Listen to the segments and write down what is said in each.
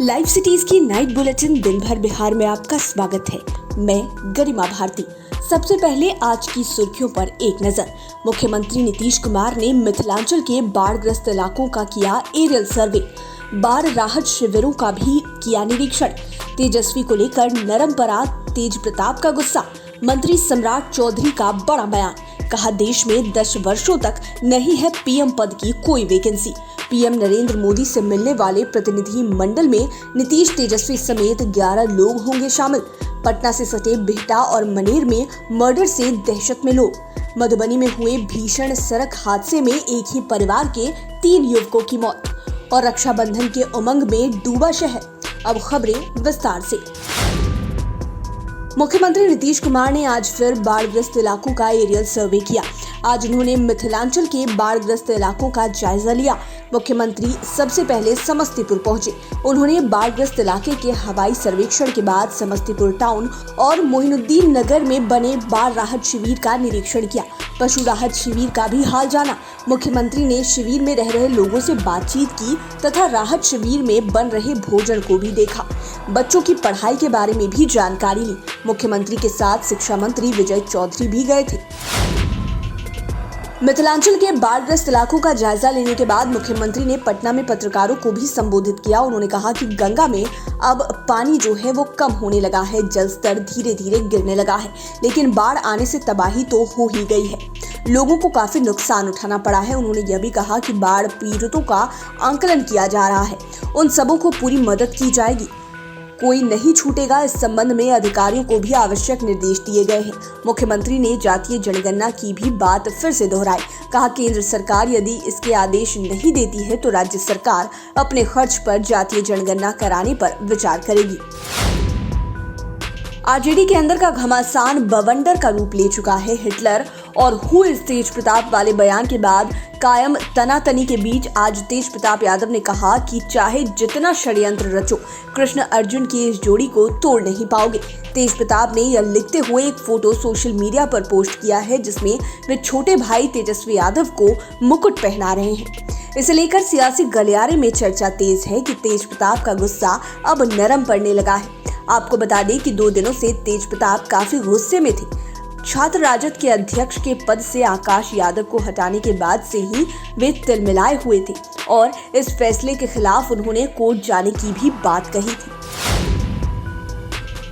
Live cities की night bulletin दिन भर बिहार में आपका स्वागत है। मैं गरिमा भारती। सबसे पहले आज की सुर्खियों पर एक नजर। मुख्यमंत्री नीतीश कुमार ने मिथिलांचल के बाढ़ग्रस्त इलाकों का किया एरियल सर्वे। बाढ़ राहत शिविरों का भी किया निरीक्षण। तेजस्वी को लेकर नरम पड़ा तेज प्रताप का गुस्सा। मंत्री सम्राट चौधरी का बड़ा बयान। कहा देश में 10 वर्षों तक नहीं है पीएम पद की कोई वैकेंसी। पीएम नरेंद्र मोदी से मिलने वाले प्रतिनिधि मंडल में नीतीश, तेजस्वी समेत 11 लोग होंगे शामिल। पटना से सटे बिहटा और मनेर में मर्डर से दहशत में लोग। मधुबनी में हुए भीषण सड़क हादसे में एक ही परिवार के 3 युवकों की मौत। और रक्षाबंधन के उमंग में डूबा शहर। अब खबरें विस्तार से। मुख्यमंत्री नीतीश कुमार ने आज फिर बाढ़ग्रस्त इलाकों का एरियल सर्वे किया। आज उन्होंने मिथिलांचल के बाढ़ग्रस्त इलाकों का जायजा लिया। मुख्यमंत्री सबसे पहले समस्तीपुर पहुंचे। उन्होंने बाढ़ग्रस्त इलाके के हवाई सर्वेक्षण के बाद समस्तीपुर टाउन और मोहिनुद्दीन नगर में बने बाढ़ राहत शिविर का निरीक्षण किया। पशु राहत शिविर का भी हाल जाना। मुख्यमंत्री ने शिविर में रह रहे लोगों से बातचीत की तथा राहत शिविर में बन रहे भोजन को भी देखा। बच्चों की पढ़ाई के बारे में भी जानकारी ली। मुख्यमंत्री के साथ शिक्षा मंत्री विजय चौधरी भी गए थे। मिथिलांचल के बाढ़ग्रस्त इलाकों का जायजा लेने के बाद मुख्यमंत्री ने पटना में पत्रकारों को भी संबोधित किया। उन्होंने कहा कि गंगा में अब पानी जो है वो कम होने लगा है, जल स्तर धीरे धीरे गिरने लगा है, लेकिन बाढ़ आने से तबाही तो हो ही गई है। लोगों को काफी नुकसान उठाना पड़ा है। उन्होंने यह भी कहा कि बाढ़ पीड़ितों का आंकलन किया जा रहा है, उन सबों को पूरी मदद की जाएगी, कोई नहीं छूटेगा। इस संबंध में अधिकारियों को भी आवश्यक निर्देश दिए गए हैं। मुख्यमंत्री ने जातीय जनगणना की भी बात फिर से दोहराई। कहा केंद्र सरकार यदि इसके आदेश नहीं देती है तो राज्य सरकार अपने खर्च पर जातीय जनगणना कराने पर विचार करेगी। आरजेडी के अंदर का घमासान बवंडर का रूप ले चुका है। हिटलर और हु इज तेज प्रताप वाले बयान के बाद कायम तनातनी के बीच आज तेज प्रताप यादव ने कहा कि चाहे जितना षड्यंत्र रचो, कृष्ण अर्जुन की इस जोड़ी को तोड़ नहीं पाओगे। तेज प्रताप ने यह लिखते हुए एक फोटो सोशल मीडिया पर पोस्ट किया है जिसमें वे छोटे भाई तेजस्वी यादव को मुकुट पहना रहे हैं। इसे लेकर सियासी गलियारे में चर्चा तेज है कि तेज प्रताप का गुस्सा अब नरम पड़ने लगा है। आपको बता दें कि 2 दिनों से तेज प्रताप काफी गुस्से में थे। छात्र राजद के अध्यक्ष के पद से आकाश यादव को हटाने के बाद से ही वे तिलमिलाए हुए थे और इस फैसले के खिलाफ उन्होंने कोर्ट जाने की भी बात कही थी।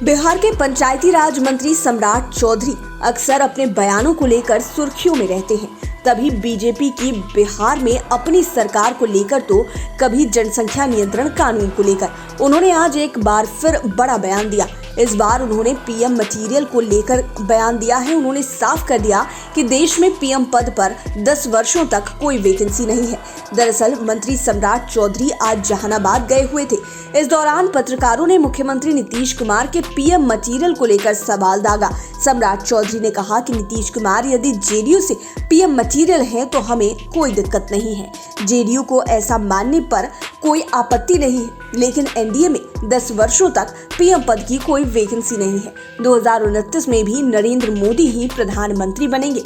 बिहार के पंचायती राज मंत्री सम्राट चौधरी अक्सर अपने बयानों को लेकर सुर्खियों में रहते हैं। तभी बीजेपी की बिहार में अपनी सरकार को लेकर तो कभी जनसंख्या नियंत्रण कानून को लेकर उन्होंने आज एक बार फिर बड़ा बयान दिया। इस बार उन्होंने पीएम मटीरियल को लेकर बयान दिया है। उन्होंने साफ कर दिया कि देश में पीएम पद पर 10 वर्षों तक कोई वैकेंसी नहीं है। दरअसल मंत्री सम्राट चौधरी आज जहानाबाद गए हुए थे। इस दौरान पत्रकारों ने मुख्यमंत्री नीतीश कुमार के पीएम मटीरियल को लेकर सवाल दागा। सम्राट चौधरी ने कहा कि नीतीश कुमार यदि जेडीयू से पीएम मटीरियल है तो हमें कोई दिक्कत नहीं है। जेडीयू को ऐसा मानने पर कोई आपत्ति नहीं है, लेकिन एनडीए में 10 वर्षों तक पीएम पद की कोई वैकेंसी नहीं है। 2029 में भी नरेंद्र मोदी ही प्रधानमंत्री बनेंगे।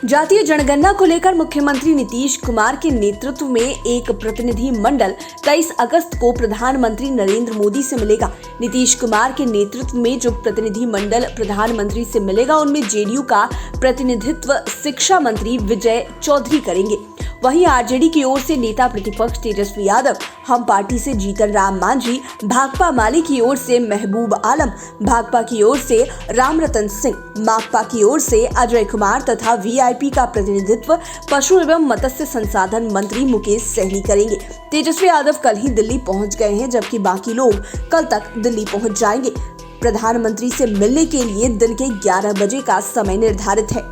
जातीय जनगणना को लेकर मुख्यमंत्री नीतीश कुमार के नेतृत्व में एक प्रतिनिधि मंडल 23 अगस्त को प्रधानमंत्री नरेंद्र मोदी से मिलेगा। नीतीश कुमार के नेतृत्व में जो प्रतिनिधि मंडल प्रधानमंत्री से मिलेगा उनमें जेडीयू का प्रतिनिधित्व शिक्षा मंत्री विजय चौधरी करेंगे। वहीं आरजेडी की ओर से नेता प्रतिपक्ष तेजस्वी यादव, हम पार्टी से जीतन राम मांझी, भाकपा माले की ओर से महबूब आलम, भाकपा की ओर से रामरतन सिंह, माकपा की ओर से अजय कुमार तथा वीआईपी का प्रतिनिधित्व पशु एवं मत्स्य संसाधन मंत्री मुकेश सहनी करेंगे। तेजस्वी यादव कल ही दिल्ली पहुंच गए हैं, जबकि बाकी लोग कल तक दिल्ली पहुंच जाएंगे। प्रधानमंत्री से मिलने के लिए दिन के 11 बजे का समय निर्धारित है।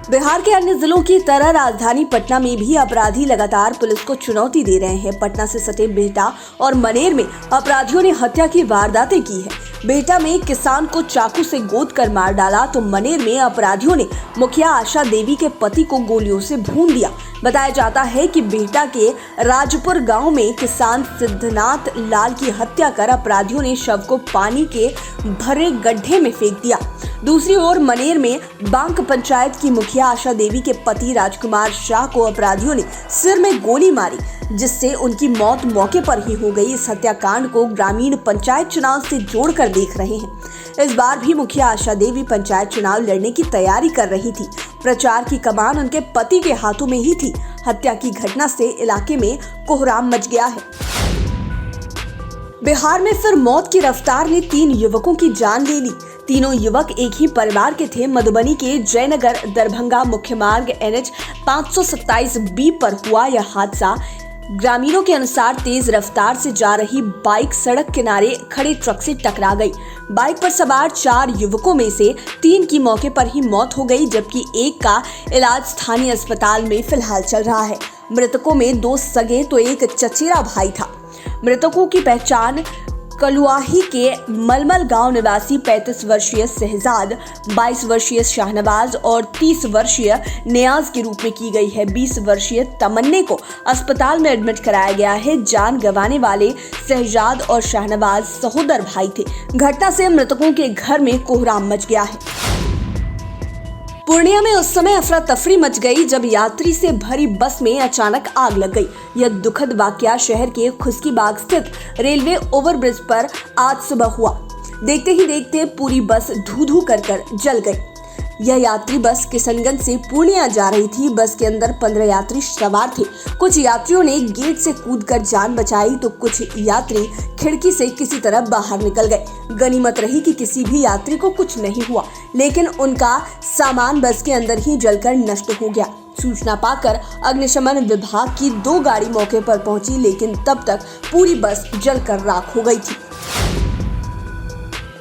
बिहार के अन्य जिलों की तरह राजधानी पटना में भी अपराधी लगातार पुलिस को चुनौती दे रहे हैं। पटना से सटे बिहटा और मनेर में अपराधियों ने हत्या की वारदातें की है। बेहटा में किसान को चाकू से गोद कर मार डाला तो मनेर में अपराधियों ने मुखिया आशा देवी के पति को गोलियों से भून दिया। बताया जाता है कि बेहटा के राजपुर गांव में किसान सिद्धनाथ लाल की हत्या कर अपराधियों ने शव को पानी के भरे गड्ढे में फेंक दिया। दूसरी ओर मनेर में बांक पंचायत की मुखिया आशा देवी के पति राजकुमार शाह को अपराधियों ने सिर में गोली मारी, जिससे उनकी मौत मौके पर ही हो गई। इस हत्याकांड को ग्रामीण पंचायत चुनाव से जोड़कर देख रहे हैं। इस बार भी मुखिया आशा देवी पंचायत चुनाव लड़ने की तैयारी कर रही थी। प्रचार की कमान उनके पति के हाथों में ही थी। हत्या की घटना से इलाके में कोहराम मच गया है। बिहार में फिर मौत की रफ्तार ने 3 युवकों की जान ले ली। तीनों युवक एक ही परिवार के थे। मधुबनी के जयनगर दरभंगा मुख्य मार्ग NH 527B पर हुआ यह हादसा। ग्रामीणों के अनुसार तेज रफ्तार से जा रही बाइक सड़क किनारे खड़े ट्रक से टकरा गई। बाइक पर सवार 4 युवकों में से 3 की मौके पर ही मौत हो गई, जबकि एक का इलाज स्थानीय अस्पताल में फिलहाल चल रहा है। मृतकों में 2 सगे तो एक चचेरा भाई था। मृतकों की पहचान कलुआही के मलमल गांव निवासी 35 वर्षीय शहजाद, 22 वर्षीय शाहनवाज और 30 वर्षीय नियाज के रूप में की गई है। 20 वर्षीय तमन्ने को अस्पताल में एडमिट कराया गया है। जान गंवाने वाले शहजाद और शाहनवाज सहोदर भाई थे। घटना से मृतकों के घर में कोहराम मच गया है। पूर्णिया में उस समय अफरा तफरी मच गई जब यात्री से भरी बस में अचानक आग लग गई। यह दुखद वाकया शहर के खुशकीबाग स्थित रेलवे ओवरब्रिज पर आज सुबह हुआ। देखते ही देखते पूरी बस धू-धू कर जल गई। यह यात्री बस किशनगंज से पूर्णिया जा रही थी। बस के अंदर 15 यात्री सवार थे। कुछ यात्रियों ने गेट से कूदकर जान बचाई तो कुछ यात्री खिड़की से किसी तरह बाहर निकल गए। गनीमत रही कि किसी भी यात्री को कुछ नहीं हुआ, लेकिन उनका सामान बस के अंदर ही जलकर नष्ट हो गया। सूचना पाकर अग्निशमन विभाग की 2 गाड़ी मौके पर पहुंची, लेकिन तब तक पूरी बस जलकर राख हो गई थी।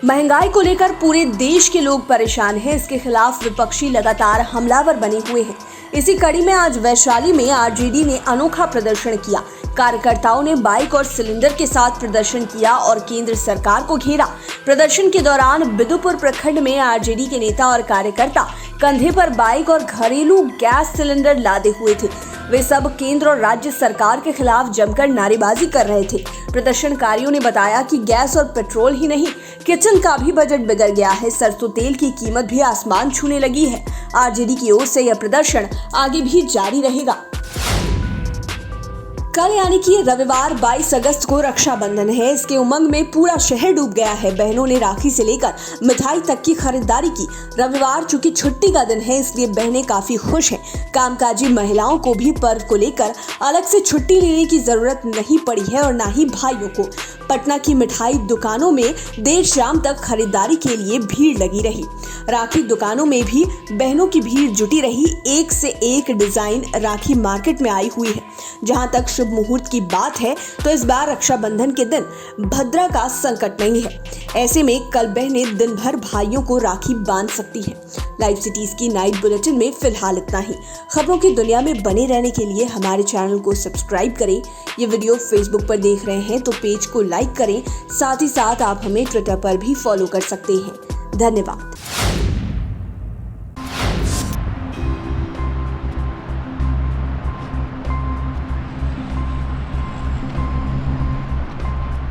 महंगाई को लेकर पूरे देश के लोग परेशान हैं। इसके खिलाफ विपक्षी लगातार हमलावर बने हुए हैं। इसी कड़ी में आज वैशाली में आरजेडी ने अनोखा प्रदर्शन किया। कार्यकर्ताओं ने बाइक और सिलेंडर के साथ प्रदर्शन किया और केंद्र सरकार को घेरा। प्रदर्शन के दौरान बिदुपुर प्रखंड में आरजेडी के नेता और कार्यकर्ता कंधे पर बाइक और घरेलू गैस सिलेंडर लादे हुए थे। वे सब केंद्र और राज्य सरकार के खिलाफ जमकर नारेबाजी कर रहे थे। प्रदर्शनकारियों ने बताया कि गैस और पेट्रोल ही नहीं, किचन का भी बजट बिगड़ गया है। सरसों तेल की कीमत भी आसमान छूने लगी है। आरजेडी की ओर से यह प्रदर्शन आगे भी जारी रहेगा। कल यानी कि रविवार 22 अगस्त को रक्षाबंधन है। इसके उमंग में पूरा शहर डूब गया है। बहनों ने राखी से लेकर मिठाई तक की खरीदारी की। रविवार चूंकि छुट्टी का दिन है, इसलिए बहनें काफी खुश हैं। कामकाजी महिलाओं को भी पर्व को लेकर अलग से छुट्टी लेने की जरूरत नहीं पड़ी है और न ही भाइयों को। पटना की मिठाई दुकानों में देर शाम तक खरीदारी के लिए भीड़ लगी रही। राखी दुकानों में भी बहनों की भीड़ जुटी रही। एक से एक डिजाइन राखी मार्केट में आई हुई है। जहां तक शुभ मुहूर्त की बात है तो इस बार रक्षाबंधन के दिन भद्रा का संकट नहीं है। ऐसे में कल बहनें दिन भर भाइयों को राखी बांध सकती हैं। लाइव सिटीज की नाइट बुलेटिन में फिलहाल इतना ही। खबरों की दुनिया में बने रहने के लिए हमारे चैनल को सब्सक्राइब करें। ये वीडियो फेसबुक पर देख रहे हैं तो पेज को लाइक करें। साथ ही साथ आप हमें ट्विटर पर भी फॉलो कर सकते हैं। धन्यवाद।